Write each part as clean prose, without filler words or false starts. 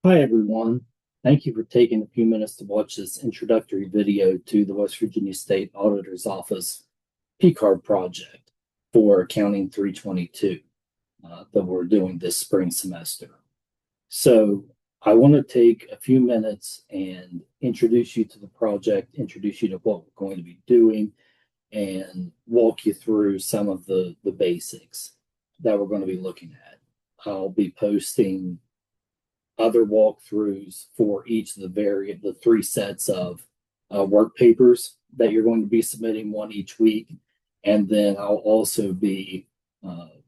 Hi, everyone. Thank you for taking a few minutes to watch this introductory video to the West Virginia State Auditor's Office P-Card project for Accounting 322 that we're doing this spring semester. So I want to take a few minutes and introduce you to the project, introduce you to what we're going to be doing, and walk you through some of the basics that we're going to be looking at. I'll be posting other walkthroughs for each of the three sets of work papers that you're going to be submitting, one each week. And then I'll also be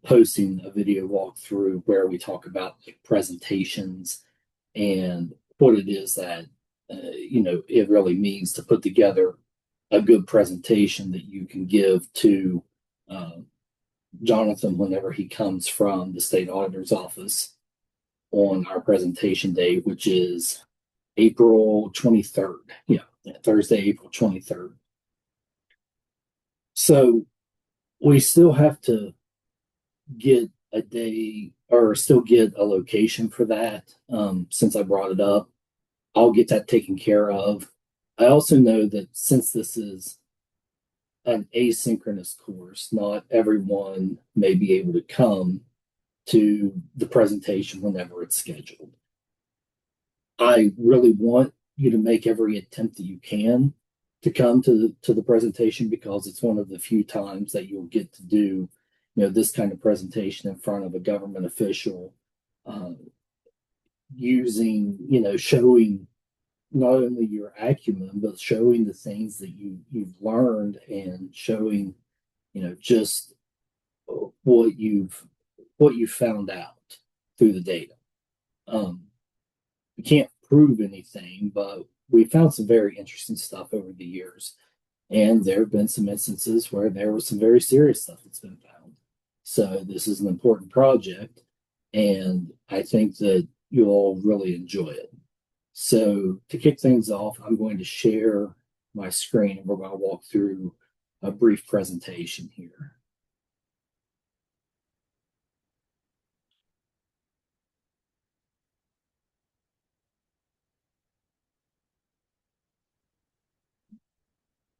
posting a video walkthrough where we talk about like presentations and what it is that it really means to put together a good presentation that you can give to Jonathan whenever he comes from the state auditor's office on our presentation day, which is April 23rd. Yeah, Thursday, April 23rd. So we still have to get a day or still get a location for that. Since I brought it up, I'll get that taken care of. I also know that since this is an asynchronous course, not everyone may be able to come to the presentation whenever it's scheduled. I really want you to make every attempt that you can to come to the presentation because it's one of the few times that you'll get to do this kind of presentation in front of a government official, using showing not only your acumen but showing the things that you've learned and showing just what you've found out through the data. We can't prove anything, but we found some very interesting stuff over the years. And there have been some instances where there was some very serious stuff that's been found. So this is an important project, and I think that you'll all really enjoy it. So to kick things off, I'm going to share my screen and we're going to walk through a brief presentation here.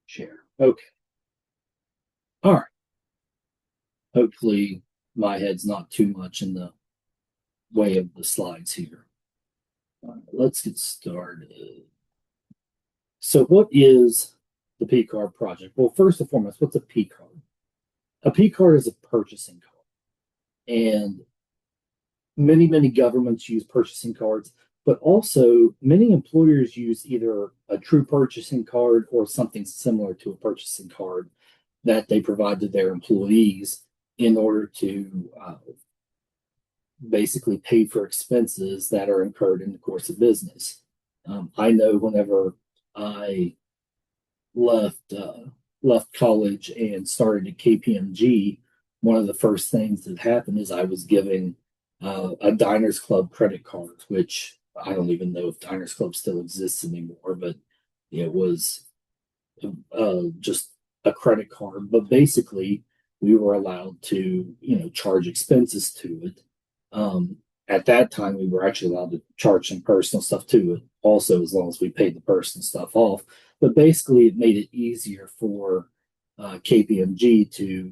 Share. Okay. All right. Hopefully my head's not too much in the way of the slides here. Let's get started. So what is the P card project? Well, first and foremost, what's a P card? A P card is a purchasing card. And many governments use purchasing cards, but also many employers use either a true purchasing card or something similar to a purchasing card that they provide to their employees in order to basically pay for expenses that are incurred in the course of business. I know whenever I left college and started at KPMG, one of the first things that happened is I was given a Diners Club credit card, which I don't even know if Diners Club still exists anymore, but it was just a credit card. But basically, we were allowed to, charge expenses to it. At that time, we were actually allowed to charge some personal stuff to it, also, as long as we paid the personal stuff off. But basically, it made it easier for KPMG to,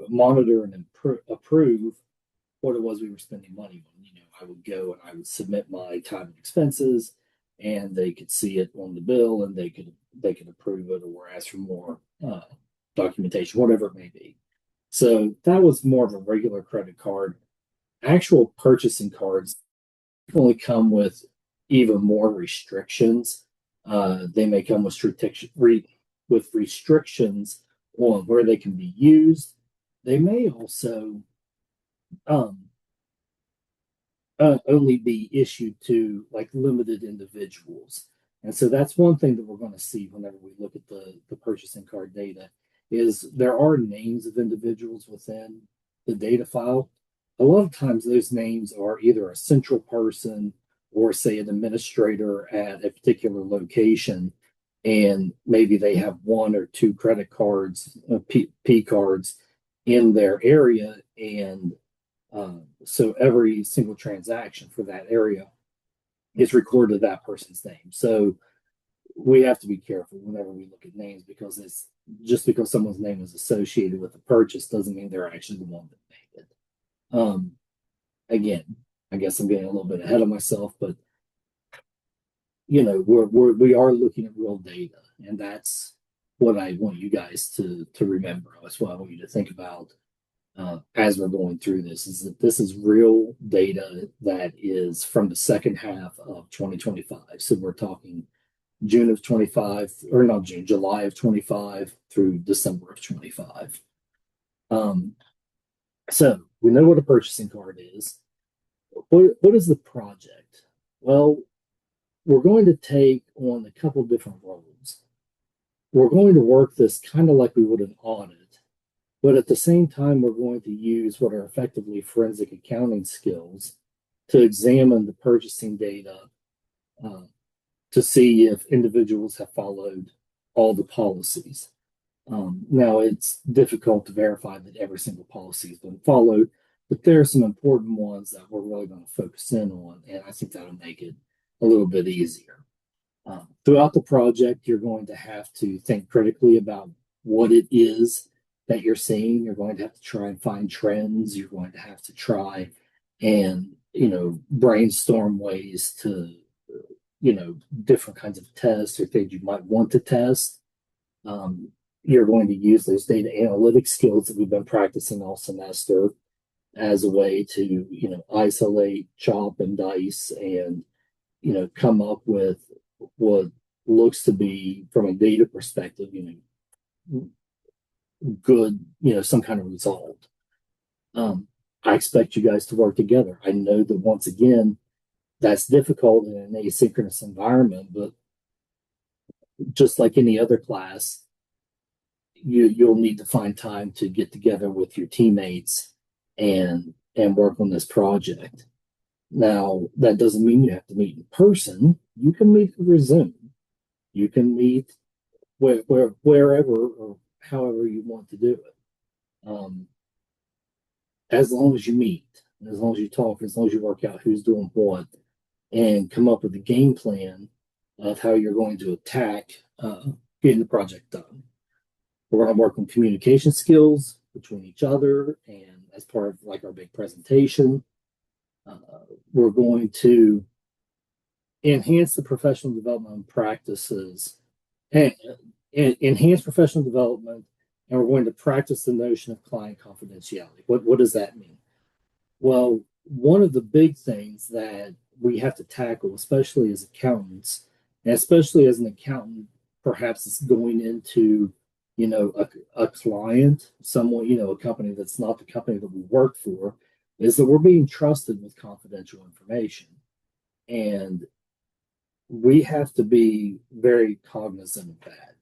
monitor, and approve what it was we were spending money on. I would go and I would submit my time and expenses, and they could see it on the bill, and they could approve it or ask for more documentation, whatever it may be. So that was more of a regular credit card. Actual purchasing cards only come with even more restrictions. They may come with restrictions on where they can be used. They may also um, only be issued to like limited individuals. And so that's one thing that we're going to see whenever we look at the purchasing card data is there are names of individuals within the data file. A lot of times those names are either a central person or say an administrator at a particular location, and maybe they have one or two credit cards, P cards in their area, and So every single transaction for that area is recorded that person's name. So we have to be careful whenever we look at names, because it's just because someone's name is associated with the purchase doesn't mean they're actually the one that made it. Again, I guess I'm getting a little bit ahead of myself, but we are looking at real data, and that's what I want you guys to remember. That's what I want you to think about as we're going through this, is that this is real data that is from the second half of 2025. So we're talking June of 25, or not June, July of 25 through December of 25. So we know what a purchasing card is. What is the project? Well, we're going to take on a couple different roles. We're going to work this kind of like we would an audit, but at the same time, we're going to use what are effectively forensic accounting skills to examine the purchasing data to see if individuals have followed all the policies. Now, it's difficult to verify that every single policy has been followed, but there are some important ones that we're really going to focus in on, and I think that'll make it a little bit easier. Throughout the project, you're going to have to think critically about what it is that you're seeing. You're going to have to try and find trends. You're going to have to try and, brainstorm ways to, different kinds of tests or things you might want to test. You're going to use those data analytics skills that we've been practicing all semester as a way to, isolate, chop, and dice, and, come up with what looks to be, from a data perspective, good, some kind of result. I expect you guys to work together. I know that once again, that's difficult in an asynchronous environment, but just like any other class, you'll need to find time to get together with your teammates and work on this project. Now, that doesn't mean you have to meet in person. You can meet over Zoom. You can meet wherever or however you want to do it. As long as you meet, as long as you talk, as long as you work out who's doing what, and come up with a game plan of how you're going to attack getting the project done. We're going to work on communication skills between each other, and as part of like our big presentation, we're going to enhance the professional development practices and enhance professional development, and we're going to practice the notion of client confidentiality. What does that mean? Well, one of the big things that we have to tackle, especially as accountants, and especially as an accountant, perhaps it's going into, a client, someone, a company that's not the company that we work for, is that we're being trusted with confidential information. And we have to be very cognizant of that.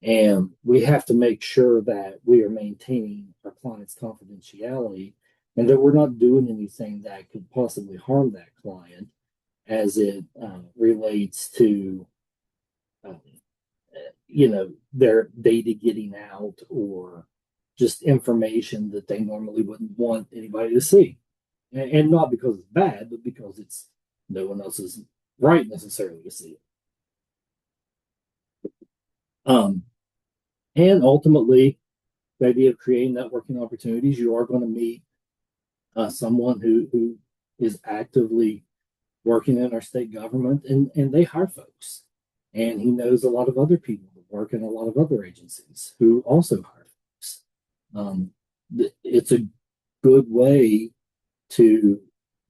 And we have to make sure that we are maintaining our client's confidentiality, and that we're not doing anything that could possibly harm that client as it relates to, their data getting out, or just information that they normally wouldn't want anybody to see. And not because it's bad, but because it's no one else is right necessarily to see it. And ultimately, the idea of creating networking opportunities, you are going to meet someone who is actively working in our state government, and they hire folks. And he knows a lot of other people that work in a lot of other agencies who also hire folks. It's a good way to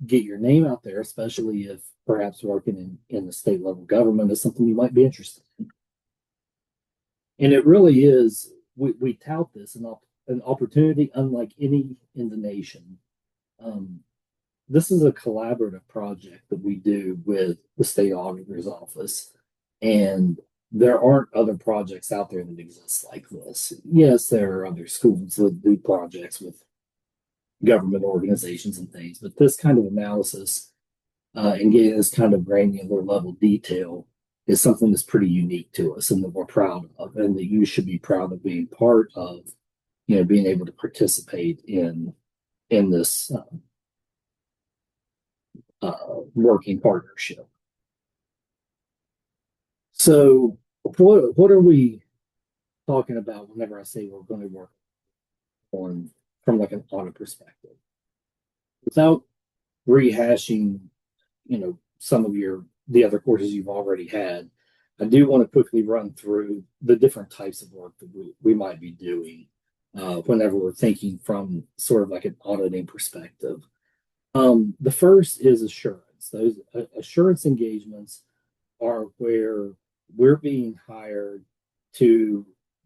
get your name out there, especially if perhaps working in the state level government is something you might be interested in. And it really is, we tout this an opportunity unlike any in the nation. This is a collaborative project that we do with the state auditor's office, and there aren't other projects out there that exist like this. Yes, there are other schools that do projects with government organizations and things, but this kind of analysis and getting this kind of granular level detail is something that's pretty unique to us, and that we're proud of, and that you should be proud of being part of, being able to participate in this working partnership. So what are we talking about whenever I say we're going to work on from like an audit perspective? Without rehashing, some of the other courses you've already had, I do want to quickly run through the different types of work that we might be doing whenever we're thinking from sort of like an auditing perspective. The first is assurance. Those assurance engagements are where we're being hired to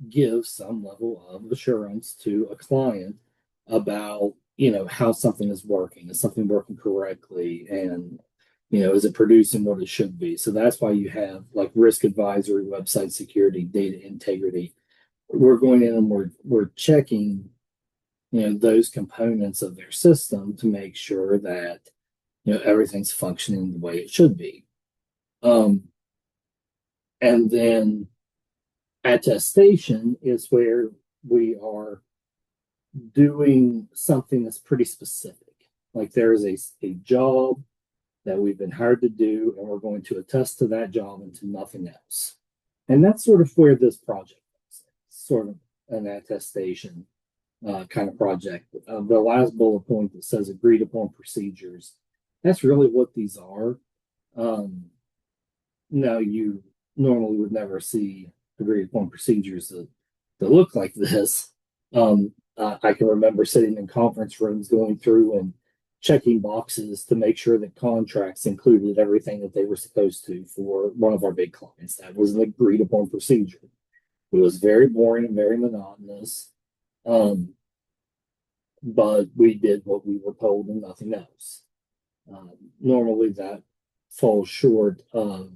give some level of assurance to a client about how something is working. Is something working correctly? And is it producing what it should be? So that's why you have like risk advisory, website security, data integrity. We're going in and we're checking those components of their system to make sure that everything's functioning the way it should be. And then attestation is where we are doing something that's pretty specific. Like there is a job that we've been hired to do, and we're going to attest to that job and to nothing else. And that's sort of where this project is. It's sort of an attestation kind of project. The last bullet point that says agreed upon procedures, that's really what these are. Now, you normally would never see agreed upon procedures that look like this. I can remember sitting in conference rooms going through and checking boxes to make sure that contracts included everything that they were supposed to for one of our big clients. That was an agreed upon procedure. It was very boring and very monotonous. But we did what we were told and nothing else. Normally, that falls short of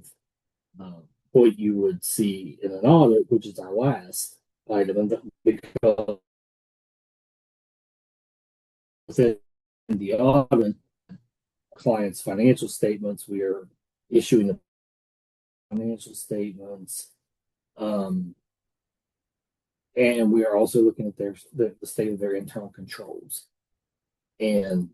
what you would see in an audit, which is our last item, because within the audit, clients' financial statements, we are issuing the financial statements, and we are also looking at the state of their internal controls, and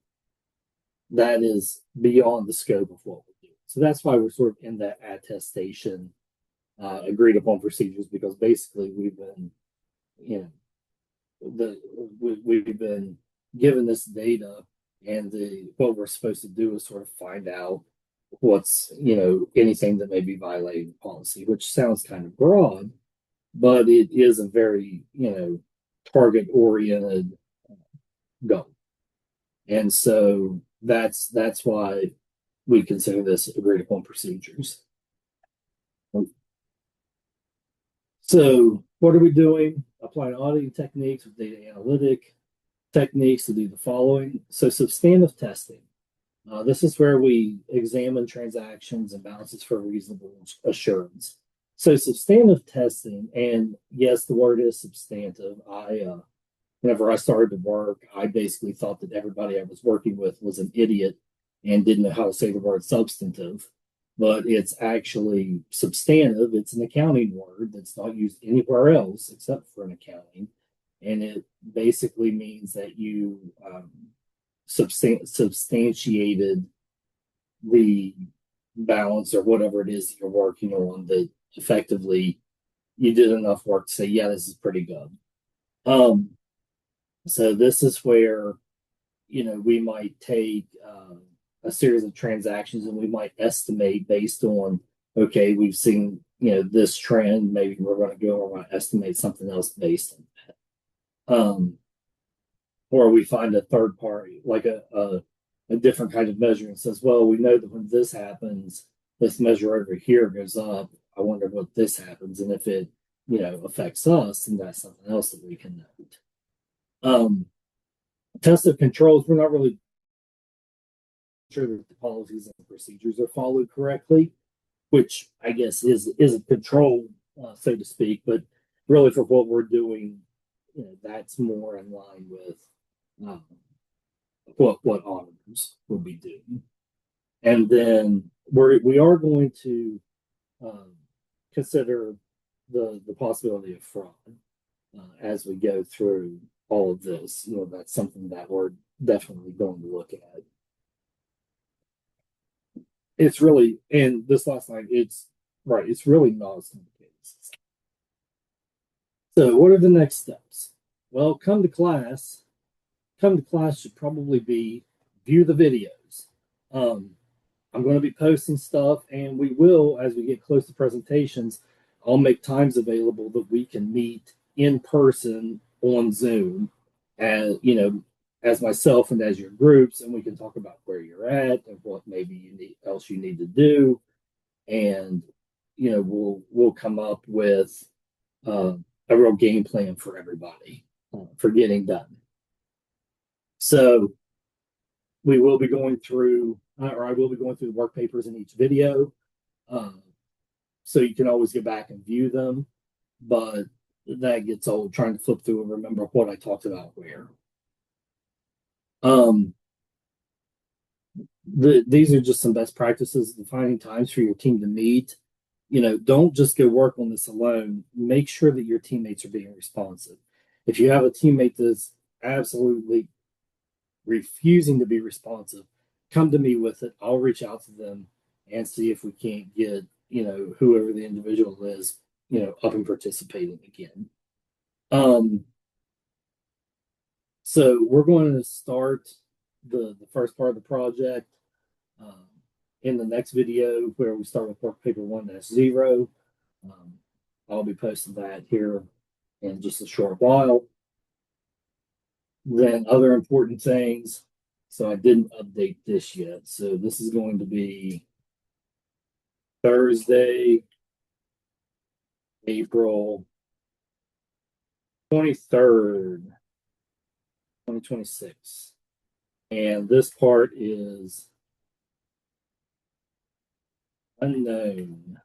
that is beyond the scope of what we do. So that's why we're sort of in that attestation, agreed upon procedures, because basically we've been, we've been given this data, and what we're supposed to do is sort of find out what's anything that may be violating the policy, which sounds kind of broad, but it is a very target oriented goal, and so that's why we consider this agreed upon procedures. So what are we doing? Applying auditing techniques with data analytic techniques to do the following. So substantive testing. This is where we examine transactions and balances for reasonable assurance. So substantive testing, and yes, the word is substantive. Whenever I started to work, I basically thought that everybody I was working with was an idiot and didn't know how to say the word substantive, but it's actually substantive. It's an accounting word that's not used anywhere else except for in accounting. And it basically means that you substantiated the balance or whatever it is that you're working on, that effectively you did enough work to say, yeah, this is pretty good. So this is where, we might take a series of transactions and we might estimate based on, okay, we've seen, this trend, maybe we're going to go and estimate something else based on that. Or we find a third party, like a different kind of measure, and says, well, we know that when this happens, this measure over here goes up. I wonder what this happens. And if it, affects us, then that's something else that we can note. Test of controls, we're not really sure that the policies and procedures are followed correctly, which I guess is a control, so to speak, but really for what we're doing, that's more in line with what auditors will be doing. And then we are going to consider the possibility of fraud as we go through all of this. That's something that we're definitely going to look at. It's really, and this last line, it's right, it's really not as complicated. So, what are the next steps? Well, come to class should probably be view the videos. Um, I'm going to be posting stuff, and we will, as we get close to presentations, I'll make times available that we can meet in person on Zoom, as as myself and as your groups, and we can talk about where you're at and what maybe else you need to do, and we'll come up with uh, a real game plan for everybody for getting done. So we will be going through, or I will be going through the work papers in each video. Um, so you can always go back and view them, but that gets old trying to flip through and remember what I talked about where. Um, these are just some best practices, defining times for your team to meet. Don't just go work on this alone. Make sure that your teammates are being responsive. If you have a teammate that's absolutely refusing to be responsive, come to me with it. I'll reach out to them and see if we can't get, whoever the individual is, up and participating again. So we're going to start the first part of the project um, in the next video where we start with work paper 1-0. I'll be posting that here in just a short while. Then other important things. So I didn't update this yet. So this is going to be Thursday, April 23rd, 2026. And this part is unknown.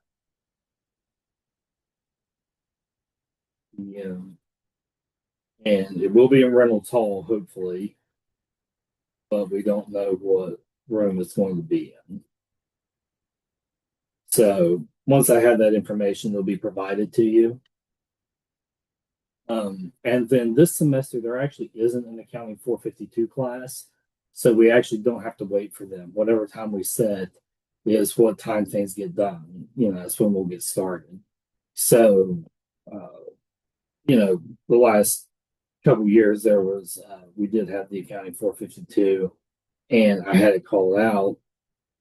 Yeah. And it will be in Reynolds Hall, hopefully, but we don't know what room it's going to be in. So once I have that information, it'll be provided to you. And then this semester, there actually isn't an accounting 452 class. So we actually don't have to wait for them. Whatever time we set is what time things get done. That's when we'll get started. So, the last couple of years, we did have the accounting 452, and I had it called out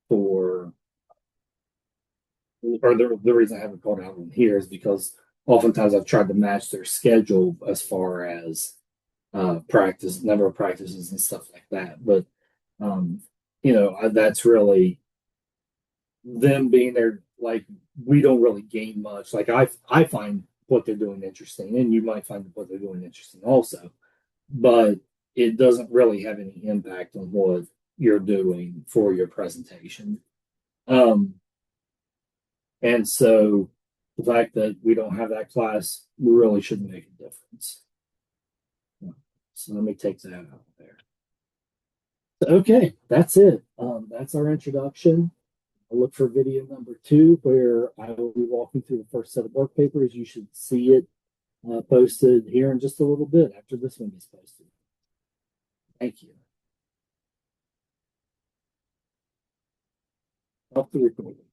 for, or the reason I haven't called out in here is because oftentimes I've tried to match their schedule as far as practice, number of practices and stuff like that. But that's really them being there. Like we don't really gain much. Like I find what they're doing interesting, and you might find what they're doing interesting also, but it doesn't really have any impact on what you're doing for your presentation. And so the fact that we don't have that class really shouldn't make a difference. So let me take that out there. Okay, that's it. That's our introduction. I'll look for video number 2, where I will be walking through the first set of work papers. You should see it posted here in just a little bit after this one gets posted. Thank you. Off the recording.